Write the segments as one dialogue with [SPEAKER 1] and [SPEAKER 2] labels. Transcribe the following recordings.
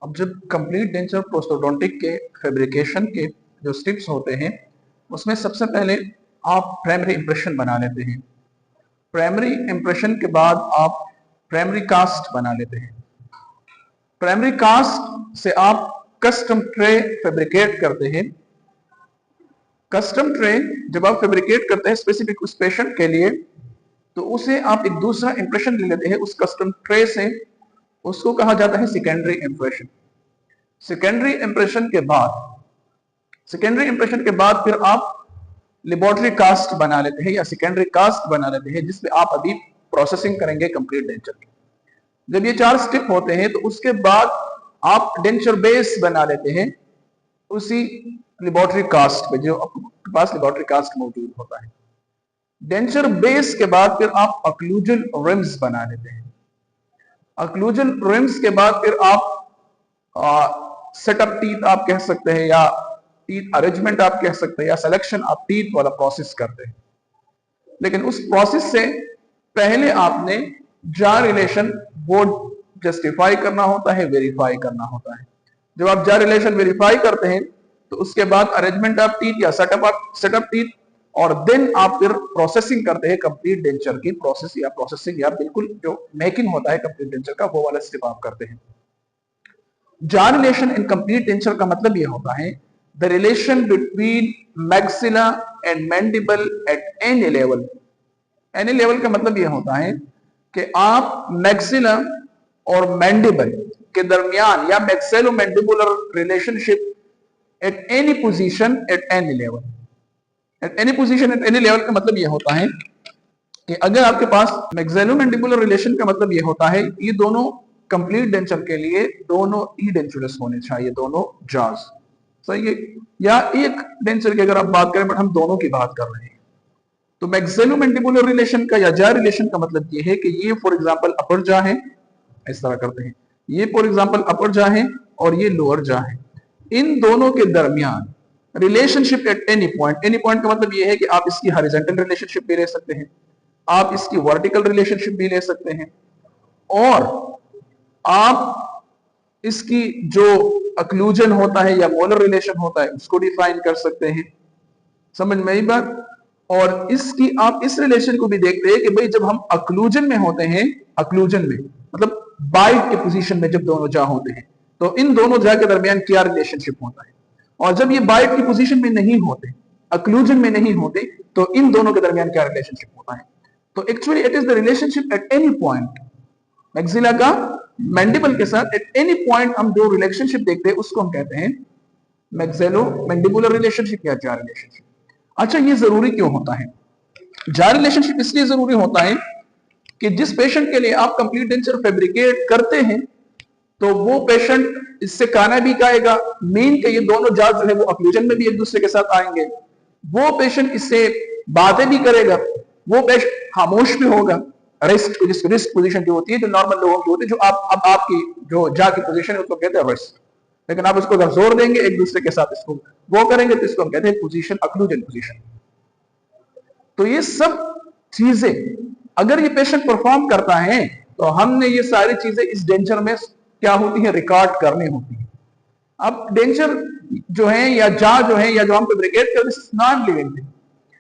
[SPEAKER 1] अब जब complete denture प्रोस्टोडोंटिक के फैब्रिकेशन के जो स्टेप्स होते हैं उसमें सबसे पहले आप प्राइमरी इंप्रेशन बना लेते हैं। प्राइमरी इंप्रेशन के बाद आप प्राइमरी कास्ट बना लेते हैं। प्राइमरी कास्ट से आप कस्टम ट्रे फैब्रिकेट करते हैं। कस्टम ट्रे जब आप फैब्रिकेट करते हैं स्पेसिफिक उस पेशेंट के लिए, तो उसे आप एक दूसरा इंप्रेशन ले लेते हैं उस कस्टम ट्रे से, उसको कहा जाता है सेकेंडरी इंप्रेशन। सेकेंडरी इंप्रेशन के बाद फिर आप लेबोरेटरी कास्ट बना लेते हैं या सेकेंडरी कास्ट बना लेते हैं, जिसमें आप अभी प्रोसेसिंग करेंगे कंप्लीट डेंचर की। जब ये 4 स्टेप होते हैं तो उसके बाद आप डेंचर बेस बना लेते हैं उसी लेबोरेटरी कास्ट पे, जो आपके पास लेबोरेटरी कास्ट मौजूद होता है। डेंचर बेस के बाद फिर आप अक्लूजन रिम्स बना लेते हैं। अक्लूजन रिम्स के बाद फिर आप सेटअप टीथ आप कह सकते हैं, या टीथ अरेंजमेंट आप कह सकते हैं, या सिलेक्शन आप टीथ वाला प्रोसेस करते हैं। लेकिन उस प्रोसेस से पहले आपने जार रिलेशन वो जस्टिफाई करना होता है, वेरीफाई करना होता है। जब आप जार रिलेशन वेरीफाई करते हैं तो उसके बाद अरेंजमेंट ऑफ टीथ या सेटअप टीथ, और देन आप फिर प्रोसेसिंग करते हैं कंप्लीट डेंचर की प्रोसेस या प्रोसेसिंग या बिल्कुल जो मेकिंग होता है कंप्लीट डेंचर का, वो वाला स्टेप आप करते हैं। Jar relation in complete denture का मतलब यह होता है the relation between maxilla and mandible eight any level. Any level का मतलब यह होता है कि आप मैक्सिला और मैंडिबल के दरमियान या maxillo mandibular relationship at any position at any level. At any position at any level का मतलब यह होता है कि अगर आपके पास मैक्सेलो मैंडिबुलर रिलेशन का मतलब यह होता है ये दोनों कंप्लीट डेंचर के लिए दोनों ई डेंचुरस होने चाहिए, दोनों जॉज, सही है। या एक डेंचर की अगर आप बात करें, बट हम दोनों की बात कर रहे हैं, तो मैक्सेलो मैंडिबुलर रिलेशन का या जा रिलेशन का मतलब ये है कि ये फॉर एग्जांपल अपर जा है, इस तरह करते हैं, ये फॉर एग्जांपल अपर जा है और ये लोअर जा है, इन दोनों के दरमियान relationship at any point. Any point का मतलब ये है कि आप इसकी हॉरिजॉन्टल रिलेशनशिप भी ले सकते हैं, आप इसकी वर्टिकल रिलेशनशिप भी ले सकते हैं, और आप इसकी जो अक्लूजन होता है या मोलर रिलेशन होता है उसको डिफाइन कर सकते हैं। समझ में आई बात? और इसकी आप इस रिलेशन को भी देखते हैं कि भाई जब हम अक्लूजन में होते हैं, अक्लूजन में मतलब बाइट के पोजीशन में जब दोनों जा होते हैं, तो इन दोनों जा के दरमियान क्या रिलेशनशिप होता है, और जब ये बाइट की पोजीशन में नहीं होते, अक्लूजन में नहीं होते, तो इन दोनों के दरमियान क्या रिलेशनशिप होता है। तो actually it is the relationship at any point. Maxilla का मैंडिबल के साथ एट एनी पॉइंट हम जो रिलेशनशिप देखते हैं उसको हम कहते हैं मैक्सेलो मैंडिबुलर रिलेशनशिप या जार रिलेशनशिप। अच्छा, ये जरूरी क्यों होता है? जार रिलेशनशिप इसलिए जरूरी होता है कि जिस पेशेंट के लिए आप कंप्लीट डेंचर फैब्रिकेट करते हैं, तो वो पेशेंट इससे खाना भी खाएगा, मीन के ये दोनों जार जो है वो अक्लूजन में भी एक दूसरे के साथ आएंगे, वो पेशेंट इससे बातें भी करेगा, वो पेशेंट खामोश भी होगा। रेस्ट, जिस रिस्ट पोजीशन जो होती है, जो नॉर्मल लोगों की होती है, जो अब आपकी जो जा की पोजीशन है उसको कहते हैं रेस्ट, लेकिन आप इसको अगर जोर देंगे एक दूसरे के साथ इसको वो करेंगे तो इसको हम कहते हैं पोजीशन, अक्लूजन पोजीशन। तो ये सब चीजें अगर ये पेशेंट परफॉर्म करता है तो हमने ये सारी चीजें इस डेंचर में क्या होती है, रिकॉर्ड करनी होती है। अब डेंचर जो है या जा जो है या जो हम फैब्रिकेट करते हैं नॉन लिविंग थिंग,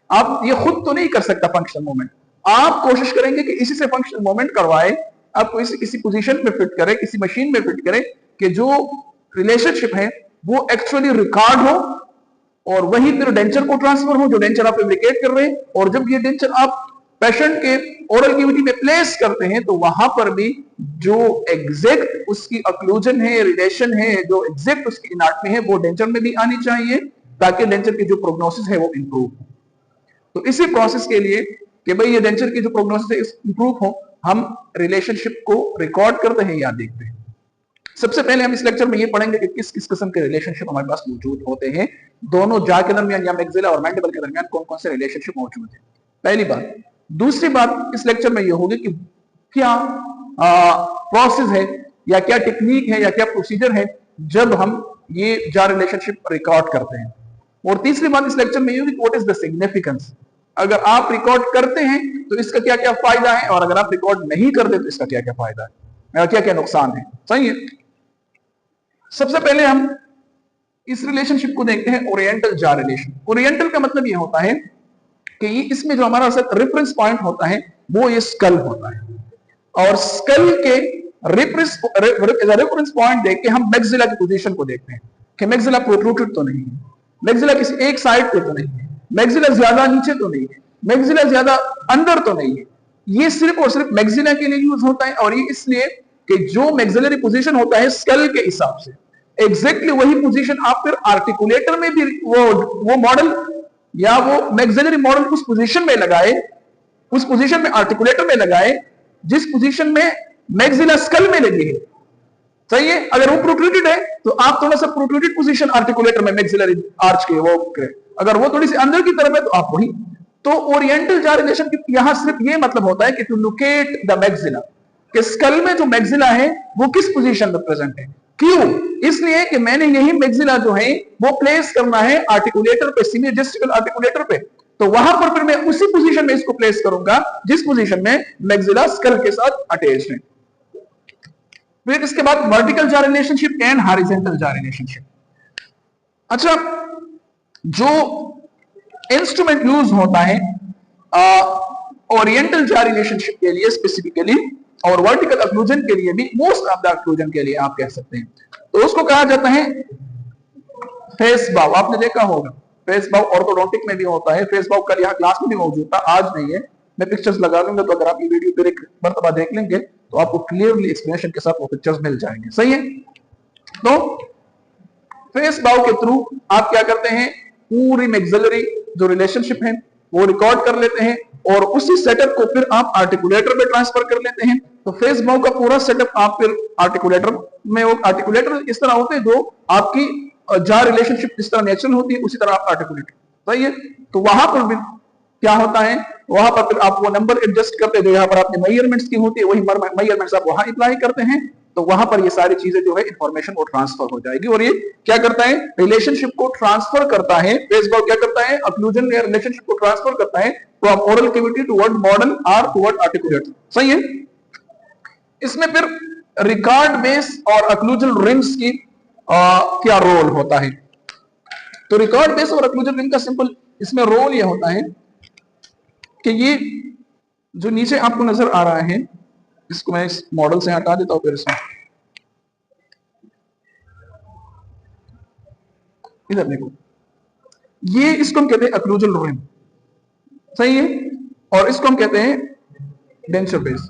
[SPEAKER 1] आप ये खुद तो नहीं कर सकता फंक्शनल मूवमेंट, आप कोशिश करेंगे कि इसी से फंक्शनल मूवमेंट करवाए, आपको इसे किसी पोजीशन में फिट करे, किसी मशीन में फिट करे कि जो रिलेशनशिप है वो एक्चुअली रिकॉर्ड हो और वही फिर डेंचर को ट्रांसफर हो जो डेंचर आप फैब्रिकेट कर रहे हैं। और जब ये डेंचर आप पेशेंट के ओरल कैविटी में प्लेस करते हैं तो वहां पर भी जो एग्जैक्ट उसकी अक्लूजन है, रिलेशन है, जो एग्जैक्ट उसकी एनाटॉमी है वो डेंचर में भी आनी चाहिए, ताकि डेंचर की जो प्रोग्नोसिस है वो इंप्रूव हो। तो इसी प्रोसेस के लिए कि भाई ये डेंचर की जो प्रोग्नोसिस है इंप्रूव हो, हम रिलेशनशिप को रिकॉर्ड करते हैं या देखते हैं। सबसे पहले हम इस लेक्चर में ये पढ़ेंगे कि किस किस किस्म के रिलेशनशिप हमारे पास मौजूद होते हैं, दोनों जा के दरमियान या मैक्सिला और मैंडिबल के दरमियान कौन कौन से रिलेशनशिप मौजूद है, पहली बात। दूसरी बात इस लेक्चर में ये होगी कि क्या प्रोसेस है या क्या टेक्निक है या क्या प्रोसीजर है जब हम ये जा रिलेशनशिप रिकॉर्ड करते हैं। और तीसरी बात इस लेक्चर में ये होगी व्हाट इज द सिग्निफिकेंस, अगर आप रिकॉर्ड करते हैं तो इसका क्या क्या फायदा है, और अगर आप रिकॉर्ड नहीं करते तो इसका क्या क्या फायदा है, क्या क्या नुकसान है। सही है? सबसे पहले हम इस रिलेशनशिप को देखते हैं ओरिएंटल जा रिलेशन। ओरिएंटल का मतलब यह होता है कि ये इसमें जो हमारा रेफरेंस पॉइंट होता है वो ये स्कल होता है, और स्कल के रेफरेंस पॉइंट देख के हम मैक्सिला की पोजीशन को देखते हैं कि मैक्सिला प्रोट्रूटेड तो नहीं है, मैक्सिला किसी एक साइड पे तो नहीं है, मैक्सिला ज्यादा नीचे तो नहीं है, मैक्सिला ज्यादा अंदर तो नहीं है। ये सिर्फ और सिर्फ मैक्सिला के लिए यूज होता है, और ये इसलिए कि जो मैक्सिलरी पोजीशन होता है स्कल के हिसाब से एग्जैक्टली वही पोजीशन आप फिर आर्टिकुलेटर में भी वो मॉडल या वो मैक्सिलरी मॉडल उस पोजीशन में लगाए, उस पोजीशन में आर्टिकुलेटर में लगाए जिस पोजीशन में मैक्सिला स्कल में लगी है। सही है। अगर वो प्रोट्रूटेड है तो आप थोड़ा सा प्रोट्रूटेड पोजीशन आर्टिकुलेटर में मैक्सिलरी आर्च के वो करें, अगर वो थोड़ी सी अंदर की तरफ है तो आप वही। तो ओरिएंटल जा रिलेशन की यहां सिर्फ ये मतलब होता है कि टू लोकेट द मैक्सिला, कि स्कल में जो मैक्सिला है वो किस पोजीशन में प्रेजेंट है। क्यों? इसलिए कि मैंने यही मैक्सिला जो है वो प्लेस करना है आर्टिकुलेटर पे, सीनियर जेस्टिकल आर्टिकुलेटर पे, तो वहां पर फिर मैं उसी पोजीशन में इसको प्लेस करूंगा जिस पोजीशन में मैक्सिला स्कल के साथ अटैच्ड है। फिर इसके बाद वर्टिकल जा रिलेशनशिप एंड हॉरिजॉन्टल जा रिलेशनशिप। अच्छा, जो इंस्ट्रूमेंट यूज होता है ओरिएंटल जा रिलेशनशिप के लिए स्पेसिफिकली, और वर्टिकल अक्लूजन के लिए भी, मोस्ट ऑफ द अक्लूजन के लिए आप कह सकते हैं, तो उसको कहा जाता है फेस बाव। आपने देखा होगा फेस बाव ऑर्थोडोंटिक में भी होता है। फेस बाव कल यहाँ क्लास में भी मौजूद था, आज नहीं है, मैं पिक्चर्स लगा दूंगा, तो अगर आप ये वीडियो फिर एक मरतबा देख लेंगे तो आपको क्लियरली एक्सप्लेनेशन के साथ वो पिक्चर्स मिल जाएंगे। सही है। तो फेस बाव के थ्रू आप क्या करते हैं, पूरी मैक्सिलरी जो रिलेशनशिप है वो रिकॉर्ड कर लेते हैं, और उसी सेटअप को फिर आप आर्टिकुलेटर में ट्रांसफर कर लेते हैं। तो फेस बाव का पूरा सेटअप आप फिर आर्टिकुलेटर में, वो आर्टिकुलेटर इस तरह होते हैं जो आपकी जा रिलेशनशिप जिस तरह नेचुरल होती है उसी तरह आप आर्टिकुलेटर। सही है। तो वहां पर भी क्या होता है, वहां पर फिर आप वो नंबर एडजस्ट करते हैं जो यहाँ पर आपने मेजरमेंट्स की होती है, वही मेजरमेंट्स आप वहां अप्लाई करते हैं, तो वहां पर ये सारी चीजें जो है इंफॉर्मेशन वो ट्रांसफर हो जाएगी। और ये क्या करता है, रिलेशनशिप को ट्रांसफर करता है। फेस बाव क्या करता है, अक्लूजन या रिलेशनशिप को ट्रांसफर करता है from oral cavity toward model or toward articulator. सही है। इसमें फिर रिकॉर्ड बेस और अक्लूजन रिंग्स की क्या रोल होता है। तो रिकॉर्ड बेस और अक्लूजन रिंग का सिंपल इसमें रोल ये होता है कि ये जो नीचे आपको नजर आ रहा है, इसको मैं इस मॉडल से हटा देता हूं, फिर इसमें इधर देखो, ये इसको हम कहते हैं अक्लूजन रिंग। सही है। और इसको हम कहते हैं डेंचर बेस।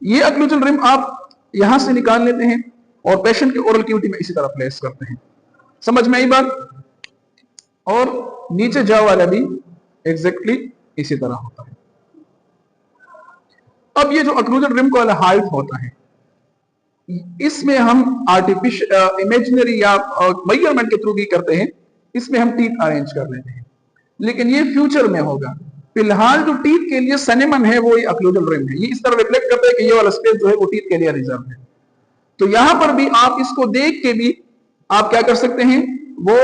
[SPEAKER 1] ये अक्लूजन रिम आप यहां से निकाल लेते हैं और पेशेंट के ओरल कैविटी में इसी तरह प्लेस करते हैं। समझ में आई बात। और नीचे जाओ वाला भी एग्जैक्टली इसी तरह होता है। अब ये जो अक्लूजन रिम का हाइट होता है, इसमें हम आर्टिफिशियल इमेजिनरी या मेजरमेंट के थ्रू भी करते हैं, इसमें हम टीथ अरेंज कर लेते हैं, लेकिन ये फ्यूचर में होगा। फिलहाल जो टीथ के लिए सनेमन है वो ये अक्लूजल रिम है। ये इस तरह रिफ्लेक्ट करता है कि ये वाला स्पेस जो है वो टीथ के लिए रिजर्व है। तो यहां पर भी आप इसको देख के भी आप क्या कर सकते हैं, वो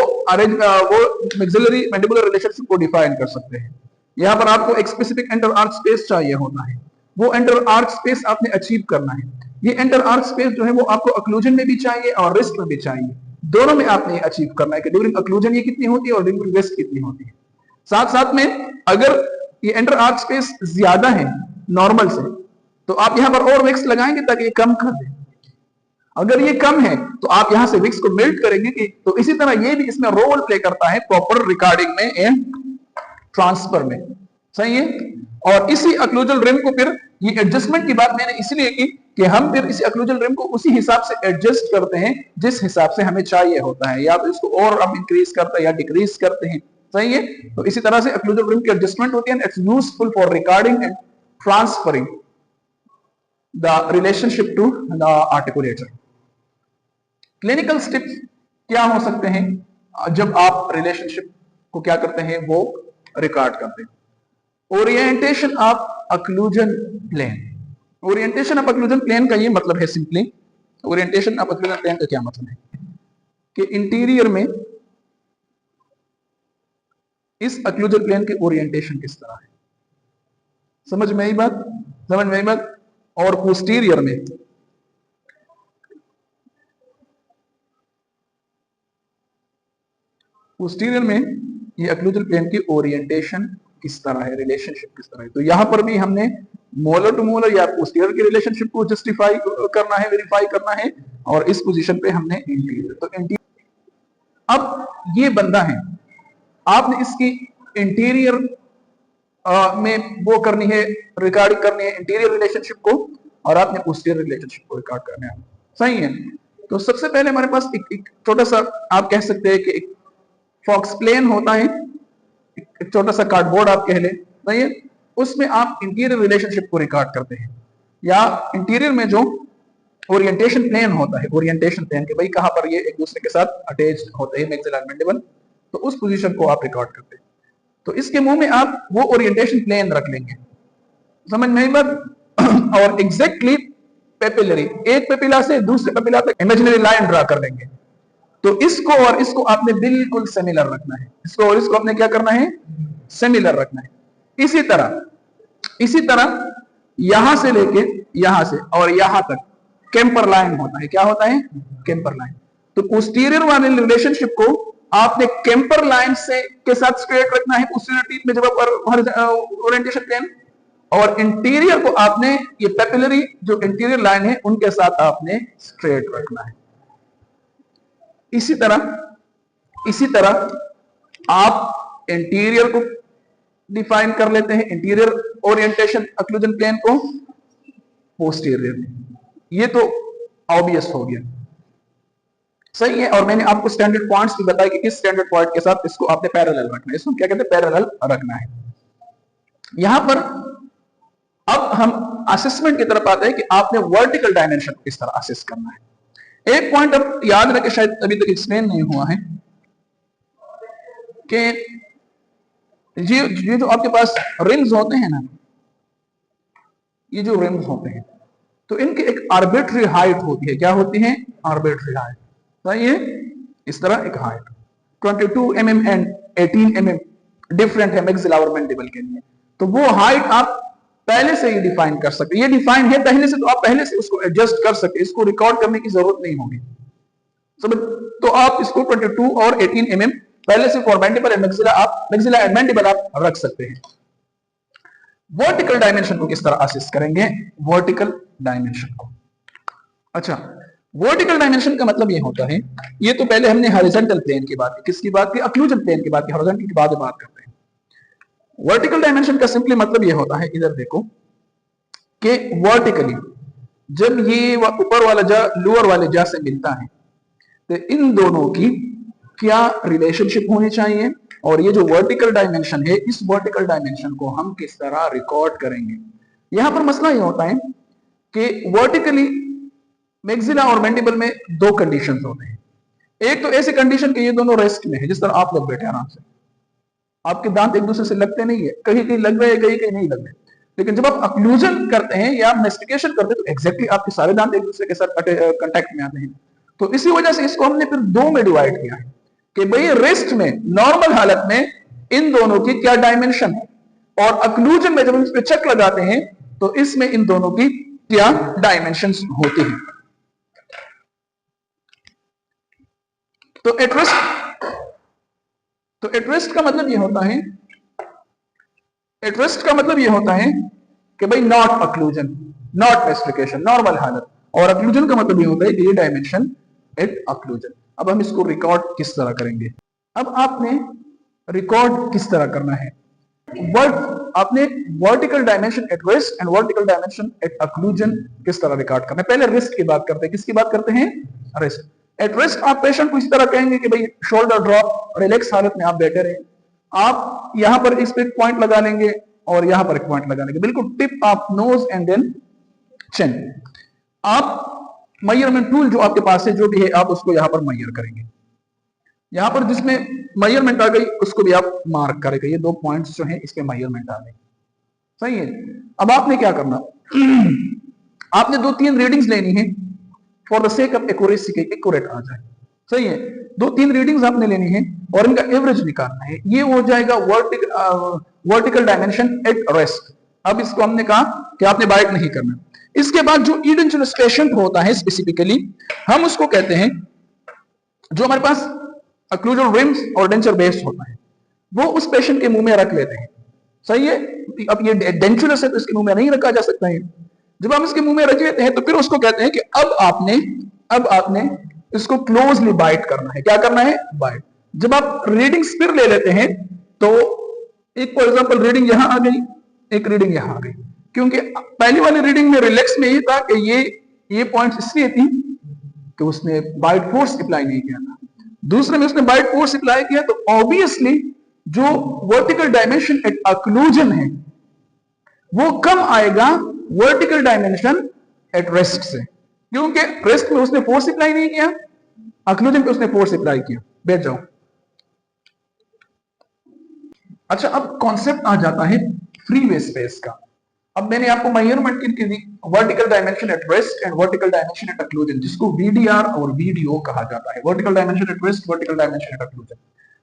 [SPEAKER 1] मैक्सिलरी मैंडिबुलर रिलेशनशिप को डिफाइन कर सकते हैं। यहां पर आपको एक स्पेसिफिक एंटर आर्च स्पेस चाहिए होता है, वो एंटर आर्च स्पेस आपने अचीव करना है। ये एंटर आर्च स्पेस जो है वो आपको अक्लूजन में भी चाहिए और रिस्ट में भी चाहिए, दोनों में आपने अचीव करना है कि ड्यूरिंग अक्लूजन ये कितनी होती है और ड्यूरिंग रिस्ट कितनी होती है। साथ साथ में अगर ये एंटर आर्च स्पेस ज्यादा है नॉर्मल से, तो आप यहां पर और विक्स लगाएंगे ताकि ये कम कर दे। अगर ये कम है तो आप यहां से विक्स को मेल्ट करेंगे कि, तो इसी तरह ये भी इसमें रोल प्ले करता है प्रॉपर रिकॉर्डिंग में एंड ट्रांसफर में। सही है। और इसी अक्लूजल रिम को फिर ये एडजस्टमेंट की बात मैंने इसलिए की कि हम फिर इसी अक्लूजल रिम को उसी हिसाब से एडजस्ट करते हैं जिस हिसाब से हमें चाहिए होता है, या तो इसको और हम इंक्रीज करते हैं या डिक्रीज करते हैं। सही है। तो इसी तरह से अक्लूजल रिम की एडजस्टमेंट होती है, it's useful for recording and transferring the relationship to the articulator. Clinical steps क्या हो सकते हैं जब आप रिलेशनशिप को क्या करते हैं, वो रिकॉर्ड करते हैं। Orientation of occlusion plane. Orientation of occlusion plane का ये मतलब है, simply orientation of occlusion plane का क्या मतलब है कि इंटीरियर में इस अक्लूजन प्लेन की ओरिएंटेशन किस तरह है। समझ में आई बात, समझ में आई बात। और पोस्टीरियर में पोस्टीरियर में ये अक्लूजल प्लेन की ओरिएंटेशन किस तरह है, रिलेशनशिप किस तरह है। तो यहां पर भी हमने मोलर टू मोलर या पोस्टीरियर की रिलेशनशिप को जस्टिफाई करना है, वेरीफाई करना है, और इस पोजीशन पे हमने इंटीरियर। तो इंटीरियर, अब ये बंदा है, आपने इसकी इंटीरियर में वो करनी है, रिकॉर्डिंग करनी है इंटीरियर रिलेशनशिप को, और आपने पोस्टीरियर रिलेशनशिप को रिकॉर्ड करना है। सही है। तो सबसे पहले हमारे पास एक छोटा सा, आप कह सकते हैं कि एक फॉक्स प्लेन होता है, एक छोटा सा कार्डबोर्ड आप कह ले, सही है। उसमें आप इंटीरियर रिलेशनशिप को रिकॉर्ड करते हैं, या इंटीरियर में जो ओरिएंटेशन प्लेन होता है, ओरिएंटेशन प्लेन के भाई कहां पर ये एक दूसरे के साथ अटैच्ड होते हैं, मैक्सिलर एंड मैंडिबल, तो उस पोजीशन को आप रिकॉर्ड करते हैं। तो इसके मुंह में आप वो ओरिएंटेशन प्लेन रख लेंगे, समझ में आई बात। और एग्जैक्टली पेपिलरी, एक पेपिला से दूसरे पेपिला तक इमेजिनरी लाइन ड्रा कर लेंगे। तो इसको और इसको आपने बिल्कुल सिमिलर रखना है, इसको और इसको आपने क्या करना है, सिमिलर रखना है। इसी तरह यहां से लेके यहां से और यहां तक कैंपर लाइन होता है, क्या होता है, कैंपर लाइन। तो पोस्टीरियर वाले रिलेशनशिप को आपने कैंपर लाइन से के साथ स्ट्रेट रखना है पोस्टीरियर टीथ में, जब ओरिएंटेशन प्लेन, और इंटीरियर को आपने ये पेपिलरी जो इंटीरियर लाइन है उनके साथ आपने स्ट्रेट रखना है। इसी तरह आप इंटीरियर को डिफाइन कर लेते हैं, इंटीरियर ओरिएंटेशन अक्लूजन प्लेन को पोस्टीरियर में। ये तो ऑब्वियस हो गया, सही है। और मैंने आपको स्टैंडर्ड पॉइंट्स भी बताया कि किस स्टैंडर्ड पॉइंट के साथ इसको आपने पैरेलल रखना है, इसको क्या कहते हैं, पैरेलल रखना है। यहां पर अब हम असेसमेंट की तरफ आते हैं कि आपने वर्टिकल डायमेंशन को किस तरह असेस करना है। एक पॉइंट अब याद रखें, शायद अभी तक एक्सप्लेन नहीं हुआ है, कि ये जो आपके पास रिम्स होते हैं ना, ये जो रिम्स होते हैं, तो इनकी एक आर्बिट्री हाइट होती है, क्या होती है, आर्बिट्री हाइट, सही है। इस तरह एक height 22 mm and 18 mm different है मैक्सिलर और मैंडिबल के लिए। तो वो हाइट आप पहले से ही डिफाइन कर सकते, ये डिफाइन है पहले से, तो आप पहले से उसको एडजस्ट कर सकते, इसको रिकॉर्ड करने की जरूरत नहीं होगी। तो आप इसको 22 और 18 mm पहले से फॉर मैंडिबल एंड मैक्सिलर, आप मैक्सिलर एंड मैंडिबल आप रख सकते हैं। वर्टिकल डायमेंशन को किस तरह असेस करेंगे, वर्टिकल डायमेंशन को। अच्छा, वर्टिकल डायमेंशन का मतलब ये होता है, ये तो पहले हमने हॉरिजॉन्टल प्लेन की बात की, किसकी बात की, अक्लूजन प्लेन की बात की, हॉरिजॉन्टल की बाद में बात करते हैं। वर्टिकल डायमेंशन का सिंपली मतलब ये होता है, इधर देखो, कि वर्टिकली जब ये ऊपर वाला जा लोअर वाले जा से मिलता है, तो इन दोनों की क्या रिलेशनशिप होनी चाहिए, और ये जो वर्टिकल डायमेंशन है, इस वर्टिकल डायमेंशन को हम किस तरह रिकॉर्ड करेंगे। यहां पर मसला ये होता है कि वर्टिकली मैक्सिला और मैंडिबल में दो कंडीशंस होते हैं। एक तो ऐसी कंडीशन कि ये दोनों रेस्ट में है, जिस तरह आप लोग बैठे आराम से, आपके दांत एक दूसरे से लगते नहीं है, कहीं कहीं लग रहे हैं, कहीं कहीं नहीं लग रहे। लेकिन जब आप अक्लूजन करते हैं या मेस्टिकेशन करते हैं, तो एग्जैक्टली आपके सारे दांत एक दूसरे के साथ कांटेक्ट में आते हैं। तो इसी वजह से इसको हमने फिर दो में डिवाइड किया है कि भाई रेस्ट में, नॉर्मल हालत में इन दोनों की क्या डायमेंशन है, और अक्लूजन में जब हम इस पे चेक लगाते हैं तो इसमें इन दोनों की क्या डायमेंशंस होती हैं। तो एटरेस्ट का मतलब ये होता है, एटरेस्ट का मतलब ये होता है कि भाई not occlusion, not mastication, normal हालत, और अक्लूजन का मतलब ये होता है कि ये डायमेंशन एट अक्लूजन। अब हम इसको रिकॉर्ड किस तरह करेंगे, अब आपने रिकॉर्ड किस तरह करना है, आपने vertical dimension at rest and vertical dimension at occlusion किस तरह रिकॉर्ड करना है। पहले रेस्ट की बात करते हैं, किसकी बात करते हैं, रेस्ट। एट रेस्ट आप पेशेंट को इस तरह कहेंगे कि भाई शोल्डर ड्रॉप, रिलैक्स हालत में आप बैठे रहे, आप यहां पर इस पे एक पॉइंट लगा लेंगे और यहां पर एक पॉइंट लगा लेंगे, बिल्कुल tip of nose and then chin. आप मेजरमेंट टूल जो आपके पास है, जो भी है, आप उसको यहां पर मेजर करेंगे। यहां पर जिसमें मेजरमेंट आ गई उसको भी आप मार्क करेंगे, ये दो पॉइंट्स जो हैं इस पे मेजरमेंट आ गई, सही है। अब आपने क्या करना, आपने 2-3 रीडिंग्स लेनी है for the sake of accuracy के, एक्यूरेट आ जाए, सही है। 2-3 रीडिंग्स आपने लेनी है और इनका एवरेज निकालना है, ये हो जाएगा वर्टिकल डायमेंशन एट रेस्ट। अब इसको हमने कहा कि आपने बाइट नहीं करना। इसके बाद जो इडेंटिफिकेशन होता है स्पेसिफिकली, हम उसको कहते हैं, जो हमारे पास अक्लूजल रिम्स और डेंचर बेस्ड होता है, वो उस पेशेंट के मुंह में रख लेते हैं। सही है। अब ये डेंचुरस है तो इसके मुंह में नहीं रखा जा सकता है। जब हम इसके मुंह में रख लेते हैं तो फिर उसको कहते हैं कि अब आपने इसको क्लोजली बाइट करना है। क्या करना है? बाइट। जब आप रीडिंग्स फिर ले लेते हैं तो एक फॉर एग्जांपल रीडिंग यहां आ गई, एक रीडिंग यहां आ गई, क्योंकि पहली वाली रीडिंग में रिलैक्स में ये था कि ये पॉइंट्स इसलिए थी कि उसने बाइट फोर्स अप्लाई नहीं किया था। दूसरे में उसने बाइट फोर्स अप्लाई किया तो ऑब्वियसली जो वर्टिकल डायमेंशन एट अक्लूजन है वो कम आएगा वर्टिकल डायमेंशन एट रेस्ट से, क्योंकि रेस्ट में उसने फोर्स अप्लाई नहीं किया, अक्लूजन पे उसने फोर्स अप्लाई किया। बैठ जाओ। अच्छा, अब कॉन्सेप्ट आ जाता है फ्री वे स्पेस का। अब मैंने आपको मेजरमेंट की दी vertical dimension at rest and vertical dimension at occlusion, जिसको वीडीआर और वीडीओ कहा जाता है। Vertical dimension at rest, vertical dimension at occlusion.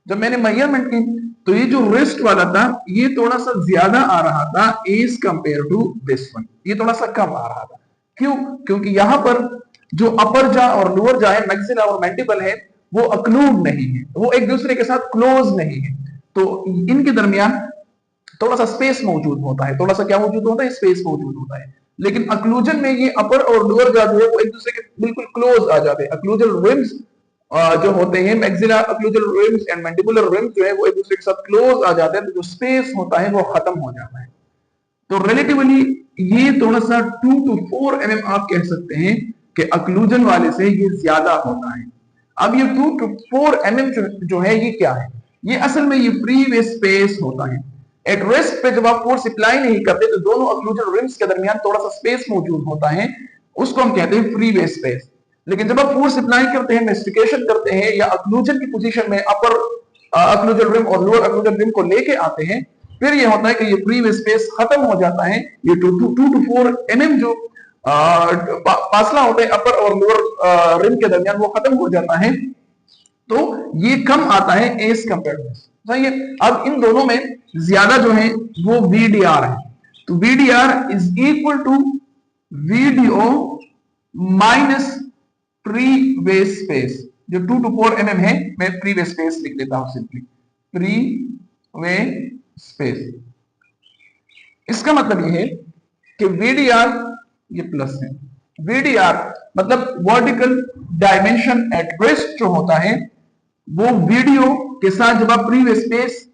[SPEAKER 1] जब मैंने मेजरमेंट की तो ये जो रेस्ट वाला था ये थोड़ा सा ज्यादा आ रहा था as compare to this one, ये थोड़ा सा कम आ रहा था। क्यों? क्योंकि यहां पर जो अपर जा और लोअर जा है, मैक्सिला और मैंडिबल है, वो अक्लूड नहीं है, वो एक दूसरे के साथ क्लोज नहीं है, तो इनके दरमियान थोड़ा सा स्पेस मौजूद होता है। थोड़ा सा क्या मौजूद होता है? स्पेस मौजूद होता है। लेकिन अक्लूजन में ये अपर और लोअर जा जो है वो एक दूसरे के बिल्कुल क्लोज आ जाते हैं। अक्लूजल रिम्स जो होते हैं, maxilla occlusal RIMS and mandibular RIMS जो है वो एक दूसरे के साथ क्लोज आ जाते हैं, तो जो स्पेस होता है वो खत्म हो जाता है। तो रिलेटिवली ये थोड़ा सा 2 to 4 mm आप कह सकते हैं कि अक्लूजन वाले से ये ज्यादा होता है। अब ये 2 to 4 mm जो है ये क्या है? ये असल में ये फ्री वे स्पेस होता है। एट रेस्ट पे जब आप फोर्स अप्लाई नहीं करते तो दोनों अक्लूजल रिम्स के दरमियान थोड़ा सा स्पेस मौजूद होता है, उसको हम कहते हैं फ्री वे स्पेस। लेकिन जब आप फोर्स अप्लाई करते हैं, मेस्टिकेशन करते हैं या अक्लूजन की पोजीशन में अपर अक्लूजल रिम और लोअर अक्लूजल रिम को लेके आते हैं, फिर ये होता है कि ये फ्री वे स्पेस खत्म हो जाता है। ये 2 to 4 mm जो फासला होता है अपर और लोअर रिम के दरमियान वो खत्म हो जाता है, तो ये कम आता है एज कंपेयर टू दिस। सही है। अब इन दोनों में ज्यादा जो है वो वीडीआर है, तो VDR is equal to VDO minus free way space. जो 2 to 4 mm है, मैं फ्री वे स्पेस लिख देता हूं सिंपली, फ्री वे स्पेस। इसका मतलब ये है कि वीडीआर ये प्लस है, वीडीआर मतलब वर्टिकल डायमेंशन एट रेस्ट जो होता है वो वीडियो के साथ जब आप फ्री वे स्पेस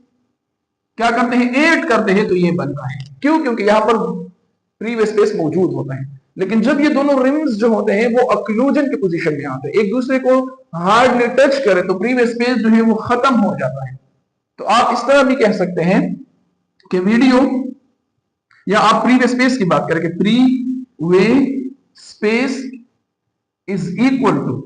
[SPEAKER 1] क्या करते हैं, ऐड करते हैं, तो ये बनता है। क्यों? क्योंकि यहां पर फ्री वे स्पेस मौजूद होता है। लेकिन जब ये दोनों रिम्स जो होते हैं वो अक्लूजन की पोजीशन में आते हैं, एक दूसरे को हार्डली टच करें, तो फ्री वे स्पेस जो है वो खत्म हो जाता है। तो आप इस तरह भी कह सकते हैं कि वीडियो या आप फ्री वे स्पेस की बात करें कि free way space is equal to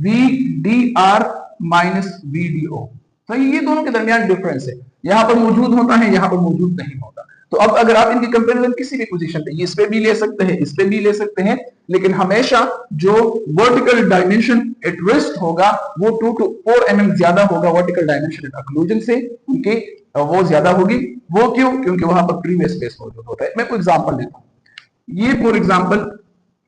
[SPEAKER 1] VDR minus VDO. तो ये दोनों के दरमियान डिफरेंस है, यहां पर मौजूद होता है, यहां पर मौजूद नहीं होता। तो अब अगर आप इनकी कंपैरिजन किसी भी पोजीशन पे, इस पे भी ले सकते हैं, इस पे भी ले सकते हैं, लेकिन हमेशा जो वर्टिकल डायमेंशन एट रेस्ट होगा वो 2 to 4 mm ज्यादा होगा वर्टिकल डायमेंशन एट अक्लूजन से, उनके वो ज्यादा होगी। वो क्यों? क्योंकि वहां पर फ्री वे स्पेस मौजूद होता है। मैं कोई एग्जांपल देता हूं। ये for example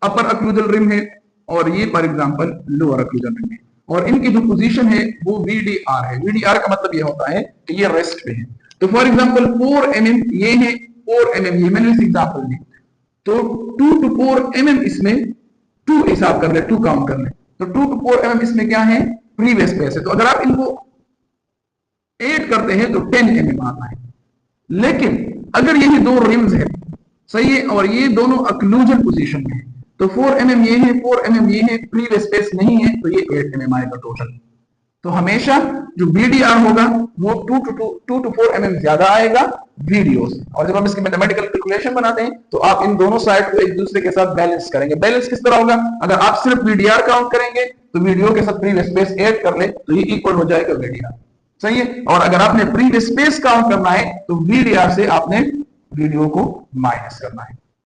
[SPEAKER 1] upper occlusal rim है और ये for example lower occlusal rim है, और इनकी जो पोजीशन है वो वीडीआर है। वीडीआर का मतलब ये होता है कि ये रेस्ट पे है। तो फॉर एग्जांपल 4 mm ये है, 4 mm ये मैंने इस एग्जांपल दी, तो 2 to 4 mm इसमें 2 हिसाब कर ले, 2 काउंट कर ले, तो 2 to 4 mm इसमें क्या है? फ्री वे स्पेस है। तो अगर आप इनको ऐड करते हैं तो 10 mm आता है। लेकिन अगर यही दो रिम्स है, सही है, और ये दोनों अक्लूजन पोजीशन में है, तो 4 mm ये है, 4 mm ये है, फ्री वे स्पेस नहीं है, तो ये 8 mm आएगा टोटल। तो हमेशा जो वीडीआर होगा वो 2 to 4 mm ज्यादा आएगा वीडियो से। और जब हम इसकी मैथमेटिकल कैलकुलेशन बनाते हैं तो आप इन दोनों साइड को एक दूसरे के साथ बैलेंस करेंगे। बैलेंस किस तरह होगा? अगर आप सिर्फ वीडीआर काउंट करेंगे तो वीडियो के साथ फ्री वे स्पेस ऐड कर ले तो ये इक्वल हो जाएगा वीडीआर। सही है। और अगर आपने फ्री वे स्पेस काउंट करना है तो वीडीआर से आपने वीडियो को माइनस करना है।